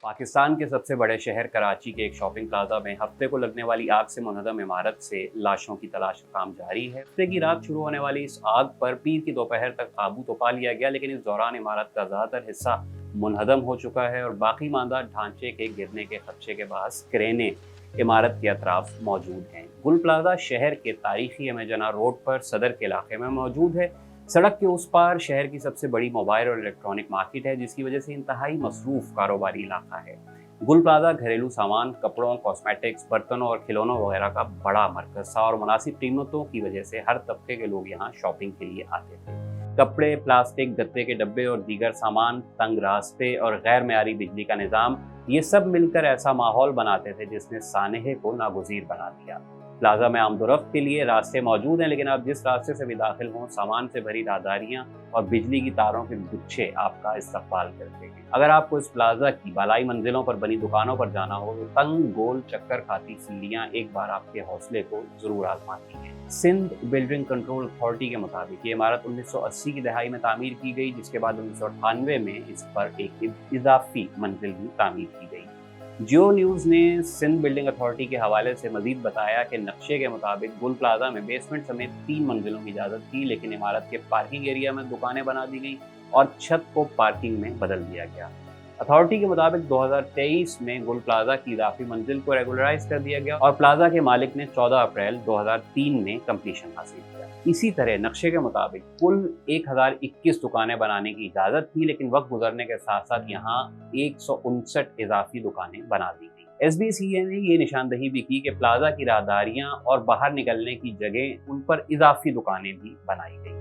पाकिस्तान के सबसे बड़े शहर कराची के एक शॉपिंग प्लाजा में हफ्ते को लगने वाली आग से मुनहदम इमारत से लाशों की तलाश का काम जारी है। हफ्ते की रात शुरू होने वाली इस आग पर पीर की दोपहर तक काबू तो पा लिया गया, लेकिन इस दौरान इमारत का ज्यादातर हिस्सा मुनहदम हो चुका है और बाकी मांदा ढांचे के गिरने के खदशे के बायस क्रेनें इमारत के अतराफ मौजूद हैं। गुल प्लाजा शहर के तारीखी अमेजना रोड पर सदर के इलाके में मौजूद है। सड़क के उस पार शहर की सबसे बड़ी मोबाइल और इलेक्ट्रॉनिक मार्केट है, जिसकी वजह से इंतहाई मसरूफ कारोबारी इलाका है। गुल प्लाजा घरेलू सामान, कपड़ों, कॉस्मेटिक्स, बर्तनों और खिलौनों वगैरह का बड़ा मरकज था और मुनासिब कीमतों की वजह से हर तबके के लोग यहाँ शॉपिंग के लिए आते थे। कपड़े, प्लास्टिक, गत्ते के डब्बे और दीगर सामान, तंग रास्ते और गैर मेयारी बिजली का निज़ाम, ये सब मिलकर ऐसा माहौल बनाते थे जिसने सानहे को नागुज़ीर बना दिया। प्लाजा में आमदोरफ्त के लिए रास्ते मौजूद हैं, लेकिन आप जिस रास्ते से भी दाखिल हों, सामान से भरी राहदारियां और बिजली की तारों के गुच्छे आपका इस्तकबाल करते हैं। अगर आपको इस प्लाजा की बालाई मंजिलों पर बनी दुकानों पर जाना हो तो तंग गोल चक्कर खाती सीढ़ियां एक बार आपके हौसले को जरूर आजमाती हैं। सिंध बिल्डिंग कंट्रोल अथॉरिटी के मुताबिक ये इमारत 1980 की दहाई में तामीर की गई, जिसके बाद 1998 में इस पर एक इजाफी मंजिल भी तामीर की गई। जियो न्यूज़ ने सिंध बिल्डिंग अथॉरिटी के हवाले से मजीद बताया कि नक्शे के मुताबिक गुल प्लाजा में बेसमेंट समेत 3 मंजिलों की इजाज़त थी, लेकिन इमारत के पार्किंग एरिया में दुकानें बना दी गई और छत को पार्किंग में बदल दिया गया। अथॉरिटी के मुताबिक 2023 में गुल प्लाजा की इजाफी मंजिल को रेगुलराइज कर दिया गया और प्लाजा के मालिक ने 14 अप्रैल 2003 में कंप्लीशन हासिल किया। इसी तरह नक्शे के मुताबिक कुल 1021 दुकानें बनाने की इजाज़त थी, लेकिन वक्त गुजरने के साथ साथ यहाँ 159 इजाफी दुकानें बना दी गई। SBCA ने ये निशानदही भी की कि प्लाजा की राहदारियाँ और बाहर निकलने की जगह उन पर इजाफी दुकानें भी बनाई गई।